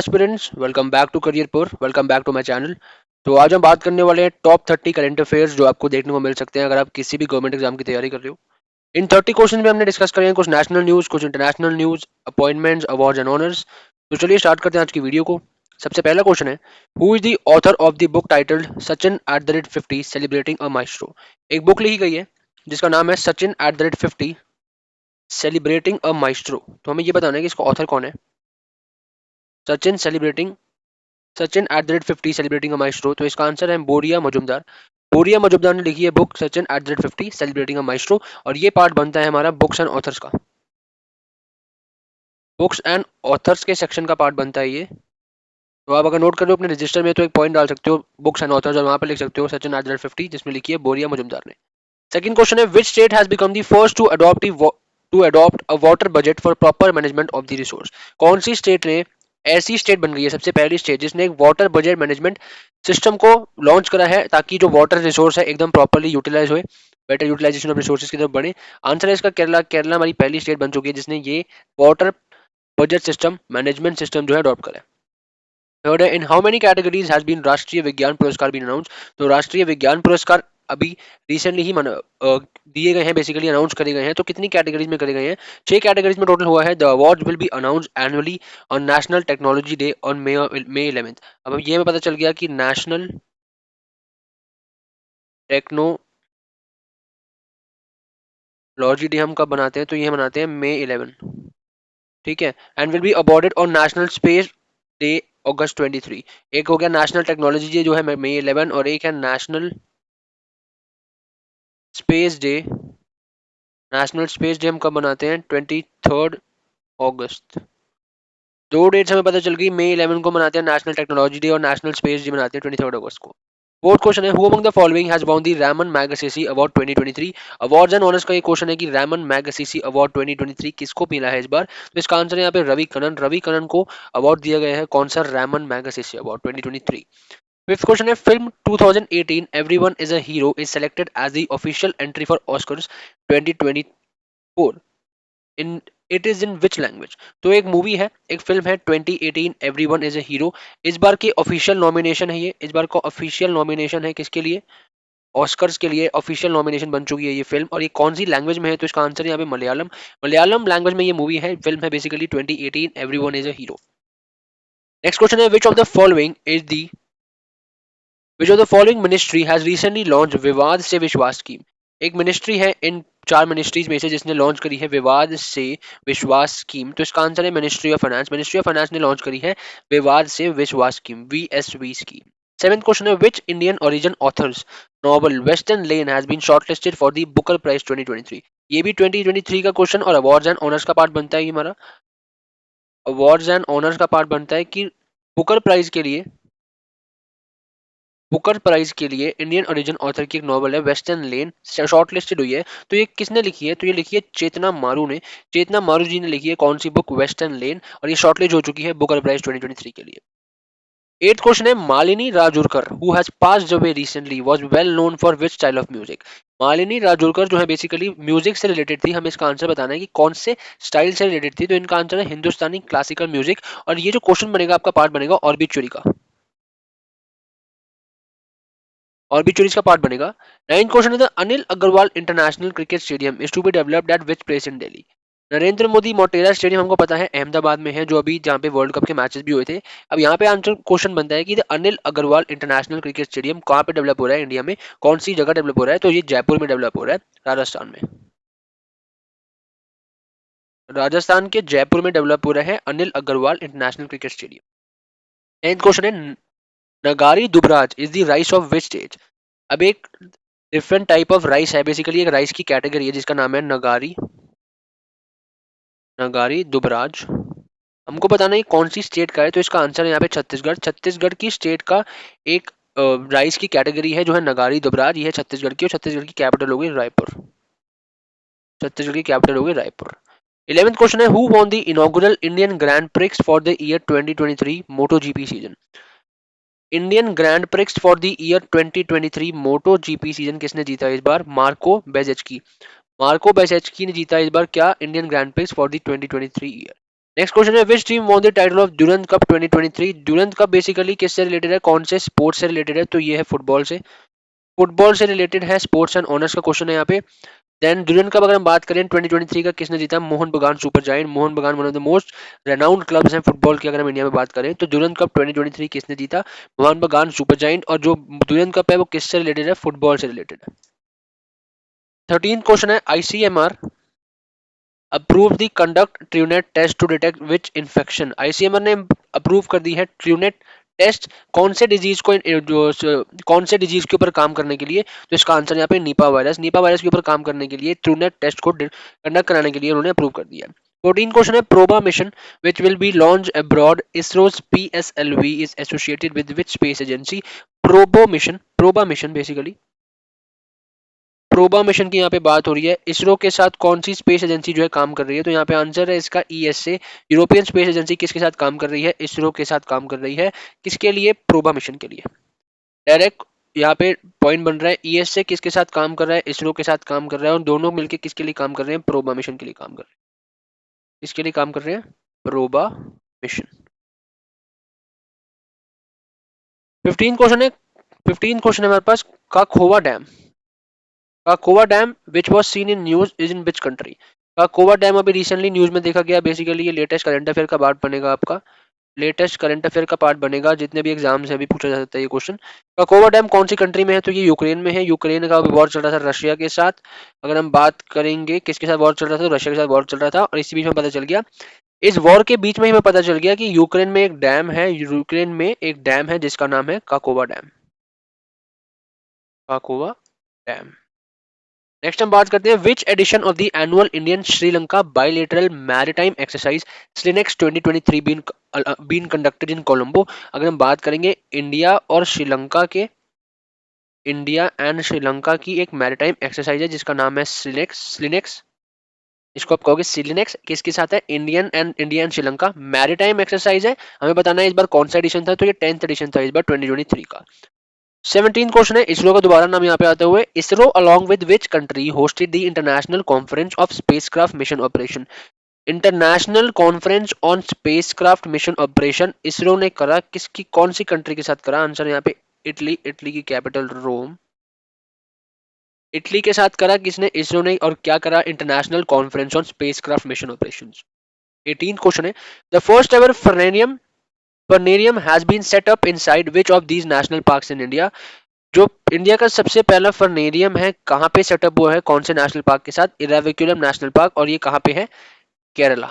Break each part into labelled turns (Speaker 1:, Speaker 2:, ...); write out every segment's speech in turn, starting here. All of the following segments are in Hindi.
Speaker 1: Aspirants welcome back to Careerpur welcome back to my channel. तो आज हम बात करने वाले हैं टॉप 30 करंट अफेयर्स जो आपको देखने को मिल सकते हैं अगर आप किसी भी गवर्नमेंट एग्जाम की तैयारी कर रहे हो। इन 30 क्वेश्चन में हमने डिस्कस करें कुछ नेशनल न्यूज, कुछ international news, appointments, awards and honours. तो चलिए स्टार्ट करते हैं आज की वीडियो को। सबसे पहला क्वेश्चन है, who is the author of the book titled Sachin at the rate 50 celebrating a maestro. एक बुक लिखी गई है जिसका नाम है Sachin at the rate 50 celebrating a maestro. तो हमें ये बताना है कि इसका ऑथर कौन है। Sachin celebrating Sachin at the rate 50 celebrating a maestro. तो इसका आंसर है बोरिया मजुमदार। बोरिया मजुमदार ने लिखी है book Sachin at the rate 50 celebrating a maestro और ये पार्ट बनता है हमारा बुक्स एंड ऑथर्स का। बुक्स एंड ऑथर्स के सेक्शन का पार्ट बनता है ये। तो आप अगर नोट कर लो अपने रजिस्टर में तो एक पॉइंट डाल सकते हो बुक्स एंड ऑथर्स और वहां पर लिख सकते हो सचिन एट द रेट 50 जिसमें लिखी है बोरिया मजुमदार ने। सेकंड क्वेश्चन है, which state has become the first to adopt a water budget for proper management of the resource. कौन सी स्टेट ने ऐसी स्टेट बन गई है सबसे पहली स्टेट जिसने एक वाटर बजट मैनेजमेंट सिस्टम को लॉन्च करा है ताकि जो वाटर रिसोर्स है एकदम प्रॉपरली यूटिलाइज होए, बेटर यूटिलाइजेशन ऑफ रिसोर्सेज की तरफ बढ़े। आंसर है इसका केरला। केरला हमारी पहली स्टेट बन चुकी है जिसने ये water budget system management system जो है अडॉप्ट करा है। थर्ड है, in how many categories has been Rashtriya Vigyan पुरस्कार बीन अनाउंस। तो राष्ट्रीय विज्ञान पुरस्कार अभी रिसेंटली ही दिए गए हैं, बेसिकली अनाउंस करे गए हैं। तो कितनी कैटेगरीज में करे गए हैं? 6 कैटेगरीज में टोटल हुआ है। The awards will be announce annually on national technology day on May 11th। अब ये हमें पता चल गया कि नेशनल टेक्नोलॉजी डे हम कब बनाते हैं, तो ये मनाते हैं May 11। ठीक है, and will be awarded on national space day August 23। एक हो गया नेशनल टेक्नोलॉजी डे जो है May 11 और एक है national space day. National space day हम कब मनाते हैं? 23 अगस्त। दो डेट्स हमें पता चल गई, May 11 को मनाते हैं नेशनल टेक्नोलॉजी डे और नेशनल स्पेस डे मनाते हैं 23 अगस्त को। फोर्थ क्वेश्चन है, who among the following has won the Ramon Magsaysay award 2023। Awards and honours का ये क्वेश्चन है कि रैमन मैगसेसे अवार्ड 2023 किसको मिला है इस बार। तो इसका आंसर है यहाँ पे रवि कनन। रवि कनन को अवार्ड दिया गया है। कौन सा? Ramon Magsaysay award 2023। Fifth question है, film 2018 everyone is a hero is selected as the official entry for Oscars 2024 in it is in which language. तो एक मूवी है, एक फिल्म है 2018 एवरीवन इज अ हीरो। इस बार की ऑफिशियल नॉमिनेशन है ये। इस बार का ऑफिशियल नॉमिनेशन है किसके लिए? ऑस्कर्स के लिए ऑफिशियल नॉमिनेशन बन चुकी है ये फिल्म। और ये कौन सी लैंग्वेज में है? तो इसका आंसर यहाँ पे मलयालम। मलयालम लैंग्वेज में ये मूवी है, फिल्म है basically 2018 everyone is a hero. Next question है, which of the following ministry has recently launch Vivad se Vishwas scheme. एक मिनिस्ट्री है इन चार मिनिस्ट्रीज में से जिसने लॉन्च करी है विवाद से विश्वास स्कीम। तो इसका आंसर है ministry of finance. Ministry of finance ने लॉन्च करी है Vivad se Vishwas scheme, VSV scheme. Seventh question है, which Indian origin author's novel Western Lane has been shortlisted for the Booker Prize 2023। ये भी 2023 का क्वेश्चन और अवार्ड्स एंड ऑनर्स का पार्ट बनता है। ये हमारा अवार्ड्स एंड ऑनर्स का पार्ट बनता है कि बुकर प्राइज के लिए बुकर प्राइज के लिए इंडियन ओरिजिन ऑथर की एक नॉवल है वेस्टर्न लेन शॉर्टलिस्टेड हुई है। तो ये किसने लिखी है? तो ये लिखी है चेतना मारू ने। चेतना मारू जी ने लिखी है कौन सी बुक? वेस्टर्न लेन। और ये शॉर्टलिस्ट हो चुकी है बुकर प्राइज 2023 के लिए। एट क्वेश्चन है, Malini Rajurkar who has passed away recently was well known for which style of music. Malini Rajurkar जो है बेसिकली म्यूजिक से रिलेटेड थी। हमें इसका आंसर बताना है कि कौन से स्टाइल से रिलेटेड थी। तो इनका आंसर है हिंदुस्तानी क्लासिकल म्यूजिक। और ये जो क्वेश्चन बनेगा आपका पार्ट बनेगा ऑर्बिचुरी का। और भी चोरीज का पार्ट बनेगा। नाइन्थ क्वेश्चन है, the Anil Agarwal international cricket stadium is to be developed at which place in Delhi. Narendra Modi Motera stadium हमको पता है अहमदाबाद में है, जो अभी जहाँ पे वर्ल्ड कप के मैचेस भी हुए थे। अब यहाँ पे आंसर क्वेश्चन बनता है कि the Anil Agarwal international cricket stadium कहाँ पे डेवलप हो रहा है इंडिया में, कौन सी जगह डेवलप हो रहा है। तो ये जयपुर में डेवलप हो रहा है, राजस्थान में। राजस्थान के जयपुर में डेवलप हो रहा है Anil Agarwal international cricket stadium. Tenth question है, Nagari Dubraj is the rice of which state. अब एक डिफरेंट टाइप ऑफ राइस है, बेसिकली एक राइस की कैटेगरी है जिसका नाम है नगारी नगारी दुबराज। हमको बताना है कौन सी स्टेट का है। तो इसका आंसर है यहाँ पे छत्तीसगढ़। छत्तीसगढ़ की स्टेट का एक राइस की कैटेगरी है जो है नगारी दुबराज। ये है छत्तीसगढ़ की और छत्तीसगढ़ की कैपिटल होगी रायपुर। छत्तीसगढ़ की कैपिटल होगी रायपुर। 11th क्वेश्चन है, who won the inaugural Indian grand prix for the year 2023 moto GP season. Indian grand prix for the year 2023 moto GP season किसने जीता इस बार? मार्को बेजेचकी। मार्को बेजेचकी ने जीता इस बार क्या? Indian grand prix for the 2023 year. Next question है which team won the title of Durand Cup 2023। Durand Cup basically किससे रिलेटेड है, कौन से स्पोर्ट्स से रिलेटेड है, तो ये है फुटबॉल से, फुटबॉल से रिलेटेड है, स्पोर्ट्स एंड ऑनर्स का क्वेश्चन है यहाँ पे। देन ड्यूरंट कप अगर हम बात करें 2023 का किसने जीता, मोहन बगान super giant. Mohan Bagan one of the most renowned clubs हैं फुटबॉल की अगर हम इंडिया में बात करें तो। ड्यूरंट कप 2023 किसने जीता, मोहन बगान सुपर जायंट। और जो ड्यूरंट कप है वो किससे रिलेटेड है, फुटबॉल से रिलेटेड है। 13th क्वेश्चन है ICMR approve the conduct Truenat test to detect which infection. ICMR ने अप्रूव कर दी है ट्रूनेट टेस्ट कौन से डिजीज को कौन से डिजीज के ऊपर काम करने के लिए, तो इसका आंसर यहाँ पे नीपा वायरस, नीपा वायरस के ऊपर काम करने के लिए ट्रूनेट टेस्ट को कंडक्ट कराने के लिए उन्होंने अप्रूव कर दिया। 14 क्वेश्चन है PROBA mission which will be launch abroad ISRO's PSLV is associated with which space agency. PROBA mission basically PROBA mission की यहाँ पे बात हो रही है, इसरो के साथ कौन सी स्पेस एजेंसी जो है काम कर रही है, तो यहाँ पे आंसर है इसका ईएसए, यूरोपियन स्पेस एजेंसी किसके साथ काम कर रही है, इसरो के साथ काम कर रही है। किसके लिए, प्रोबा मिशन के लिए। डायरेक्ट यहाँ पे पॉइंट बन रहा है, ईएसए किसके साथ काम कर रहा है, इसरो के साथ काम कर रहा है, और दोनों मिलकर किसके लिए काम कर रहे हैं, प्रोबा मिशन के लिए काम कर रहे हैं। किसके लिए काम कर रहे हैं, प्रोबा मिशन। 15 क्वेश्चन है हमारे पास, Kakhovka dam, Kakhovka dam which was seen in news is in which country. Kakhovka dam अभी रिसेंटली न्यूज में देखा गया, बेसिकली ये लेटेस्ट करंट अफेयर का पार्ट बनेगा आपका, लेटेस्ट करंट अफेयर का पार्ट बनेगा, जितने भी एग्जाम्स है अभी पूछा जा सकता है ये क्वेश्चन। काकोवा डैम कौन सी कंट्री में है, तो ये यूक्रेन में है, यूक्रेन का अभी वॉर चल रहा था रशिया के साथ। अगर हम बात करेंगे किसके साथ वॉर चल रहा था, तो रशिया के साथ वॉर चल रहा था, और इसी बीच में पता चल गया, इस वॉर के बीच में ही हमें पता चल गया कि यूक्रेन में एक डैम है, यूक्रेन में एक डैम है जिसका नाम है Kakhovka dam, Kakhovka dam. Next हम बात करते हैं which edition of the annual Indian Sri Lanka bilateral maritime exercise SLINEX 2023 been conducted in Colombo. अगर हम बात करेंगे इंडिया और श्रीलंका के, इंडिया एंड श्रीलंका की एक मैरीटाइम एक्सरसाइज है जिसका नाम है स्लिनेक्स, स्लिनेक्स इसको आप कहोगे सिलिनेक्स, किसके साथ है, India and Sri Lanka maritime exercise है। हमें बताना है इस बार कौन सा एडिशन था, तो ये 10th एडिशन था इस बार 2023 का। 17 क्वेश्चन है, इसरो का दोबारा नाम यहाँ पे आते हुए, ISRO along with which country hosted the international conference of spacecraft mission operation. International conference on spacecraft mission operation ISRO ने करा, किसकी कौन सी कंट्री के साथ करा, आंसर यहाँ पे इटली, इटली की कैपिटल रोम, इटली के साथ करा किसने, इसरो ने। और क्या करा, international conference on spacecraft mission operations. 18 question है, the first ever planetarium has been set up inside which of these national parks in India. जो इंडिया का सबसे पहला फर्नेरियम है कहाँ पे सेटअप हुआ है, कौन से नेशनल पार्क के साथ, इराविकुलम नेशनल पार्क, और ये कहाँ पे है, केरला,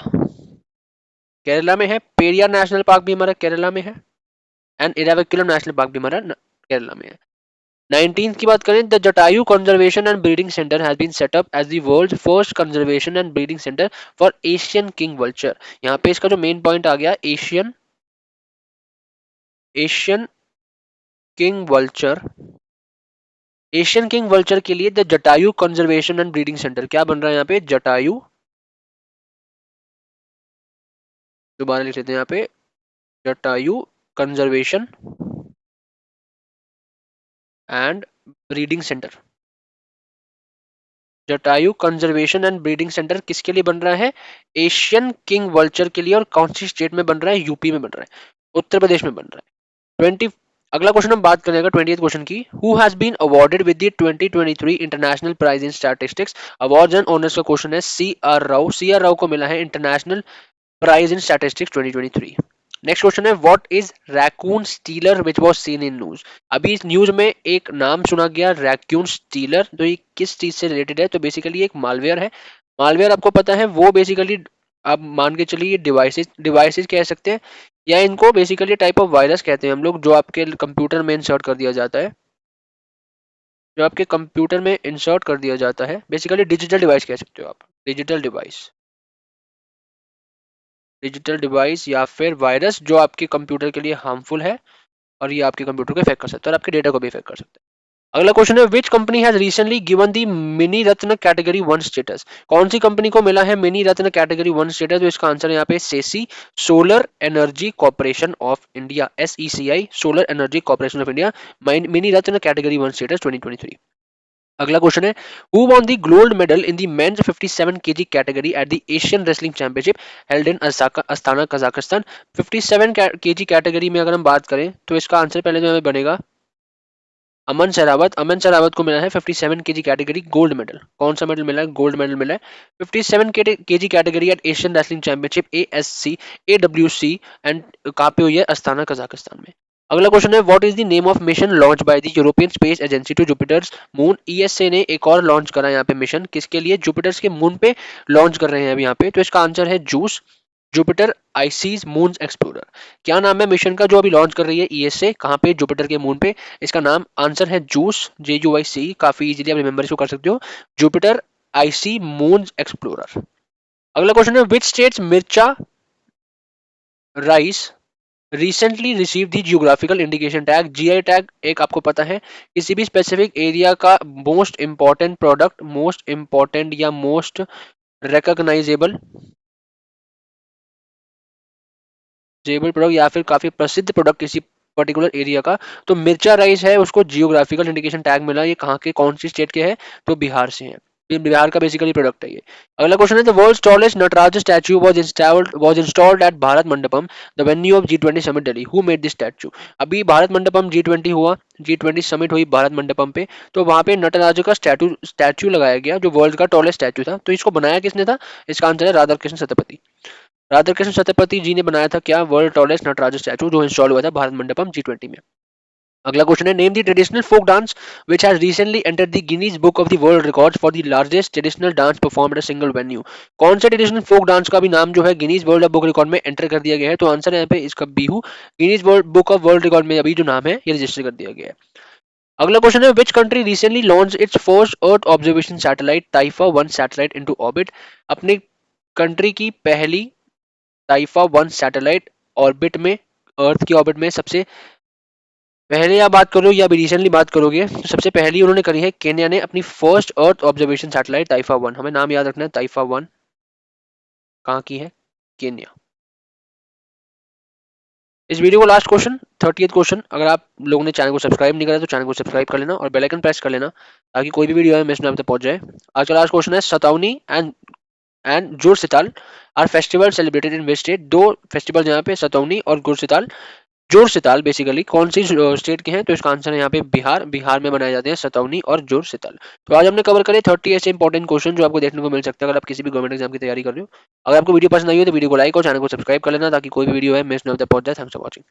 Speaker 1: केरला में है। पेरियार नेशनल पार्क भी हमारा केरला में है, एंड इराविकुलम नेशनल पार्क भी हमारा केरला में है। 19th की बात करें, the Jatayu conservation and breeding centre has been set up as the world first conservation and breeding centre for Asian king vulture. यहाँ पे इसका जो मेन पॉइंट आ गया, Asian, Asian king vulture, Asian king vulture के लिए the Jatayu conservation and breeding centre क्या बन रहा है यहाँ पे, जटायु, दोबारा लिख लेते हैं यहाँ पे, Jatayu conservation and breeding centre. Jatayu conservation and breeding centre किसके लिए बन रहा है, एशियन किंग वल्चर के लिए, और कौन सी स्टेट में बन रहा है, यूपी में बन रहा है, उत्तर प्रदेश में बन रहा है। 20, अगला क्वेश्चन हम बात करेंगे 20th क्वेश्चन की, who has been awarded with the 2023 international prize in statistics. Awards and honours का क्वेश्चन है, सी आर राव, सी आर राव को मिला है international prize in statistics 2023। Next question है, what is raccoon stealer which was seen in news. अभी इस न्यूज में एक नाम सुना गया, रैकून स्टीलर, तो ये किस चीज से रिलेटेड है, तो बेसिकली एक मालवेयर है। मालवेयर आपको पता है वो बेसिकली आप मान के चलिए डिवाइसेस, डिवाइसेस कह सकते हैं, या इनको बेसिकली टाइप ऑफ वायरस कहते हैं हम लोग, जो आपके कंप्यूटर में इंसर्ट कर दिया जाता है, जो आपके कंप्यूटर में इंसर्ट कर दिया जाता है, बेसिकली डिजिटल डिवाइस कह सकते हो आप, डिजिटल डिवाइस, डिजिटल डिवाइस या फिर वायरस जो आपके कंप्यूटर के लिए हार्मफुल है, और ये आपके कंप्यूटर को इफेक्ट कर सकता है और आपके डेटा को भी इफेक्ट कर सकता है। अगला क्वेश्चन है, which company has recently given the mini Ratna category 1 status. कौन सी कंपनी को मिला है मिनी रत्न कैटेगरी 1 स्टेटस, तो इसका आंसर है यहाँ पे SECI, solar energy corporation of India, SECI, solar energy corporation of India, mini Ratna category 1 status 2023। अगला क्वेश्चन है who won the gold medal in the men's 57 KG category at the Asian wrestling championship held in Astana Kazakhstan. 57 KG category में अगर हम बात करें तो इसका आंसर पहले जो हमें बनेगा अमन शरावत। अमन शरावत को मिला है 57 केजी कैटेगरी गोल्ड मेडल। कौन सा मेडल मिला है? गोल्ड मेडल मिला है 57 KG category at Asian wrestling championship ASC AWC and कहाँ पे हुई है? अस्ताना कजाकिस्तान में। अगला क्वेश्चन है what is the name of mission launch by the European space agency to Jupiter's moon. ESA ने एक और लॉन्च करा यहाँ पे मिशन, किसके लिए? जुपिटर्स के मून पे लॉन्च कर रहे हैं अभी यहाँ पे। तो इसका आंसर है juice, Jupiter ICs moon explorer. क्या नाम है मिशन का जो अभी लॉन्च कर रही है ईएसए? कहाँ पे? जुपिटर के मून पे। इसका नाम आंसर है जूस, JUIC। काफी इजीली आप रिमेंबर इसको कर सकते हो, जुपिटर आईसी मून एक्सप्लोरर। अगला क्वेश्चन है विच स्टेट्स मिर्चा rice recently receive the geographical indication tag. GI tag एक आपको पता है किसी भी स्पेसिफिक एरिया का most important product, most important या मोस्ट रिकॉग्नाइजेबल जेबल प्रोडक्ट या फिर काफी प्रसिद्ध प्रोडक्ट किसी पर्टिकुलर एरिया का। तो मिर्चा राइस है उसको जियोग्राफिकल इंडिकेशन टैग मिला। ये कहाँ के, कौन सी स्टेट के है? तो बिहार से है। ये बिहार का बेसिकली प्रोडक्ट है ये। अगला क्वेश्चन है the world's tallest Nataraja statue was installed at Bharat Mandapam the venue of G20 summit Delhi. Who made this statue? अभी भारत मंडपम G20 हुआ, G20 समिट हुई भारत मंडपम पे, तो वहां पे नटराज का स्टैच्यू लगाया गया जो वर्ल्ड का टॉलेस्ट स्टैच्यू था। तो इसको बनाया किसने था? इसका आंसर है राधा कृष्ण सतपथी। राधा कृष्ण सत्यपति जी ने बनाया था क्या? वर्ल्ड टॉलेस्ट नटराज स्टैचू जो इंस्टॉल हुआ था भारत मंडपम G20 में। अगला क्वेश्चन है name the traditional folk dance which has recently entered the Guinness book of the world records for the largest traditional dance perform at a single venue. कौन से ट्रेडिशनल फोक डांस का भी नाम जो है गिनीज वर्ल्ड बुक रिकॉर्ड में एंटर कर दिया गया है? तो आंसर है यहाँ पे इसका Bihu. Guinness world book of world record में अभी जो नाम है ये रजिस्टर कर दिया गया है। अगला क्वेश्चन है which country recently launch its first earth observation satellite Taifa 1 satellite into orbit. अपने कंट्री की पहली टाइफा 1 सैटेलाइट ऑर्बिट में, अर्थ की ऑर्बिट में सबसे पहले आप बात करो या अभी रिसेंटली बात करोगे तो सबसे पहली उन्होंने करी है केन्या ने अपनी first earth observation satellite Taifa 1। हमें नाम याद रखना है टाइफा 1 कहाँ की है? केन्या। इस वीडियो को लास्ट क्वेश्चन 30th क्वेश्चन, अगर आप लोगों ने चैनल को सब्सक्राइब नहीं करा तो चैनल को सब्सक्राइब कर लेना और बेल आइकन प्रेस कर लेना ताकि कोई भी वीडियो है मिस ना तक पहुंच जाए। आज का लास्ट क्वेश्चन है Satauni and Judsital are festival celebrated in which state. दो फेस्टिवल यहाँ पे सतौनी और गुरसिताल, जोरसिताल बेसिकली कौन सी स्टेट के हैं? तो इसका आंसर है यहाँ पे बिहार। बिहार में मनाए जाते हैं सतौनी और जोरसिताल। तो आज हमने कवर करे 30 ऐसे इंपॉर्टेंट क्वेश्चन जो आपको देखने को मिल सकते हैं अगर आप किसी भी गवर्नमेंट एग्जाम की तैयारी कर रहे हो। अगर आपको वीडियो पसंद आई हो तो वीडियो को लाइक और चैनल को सब्सक्राइब कर लेना ताकि कोई भी वीडियो है मिस ना होता पहुंच जाए। Thanks for watching.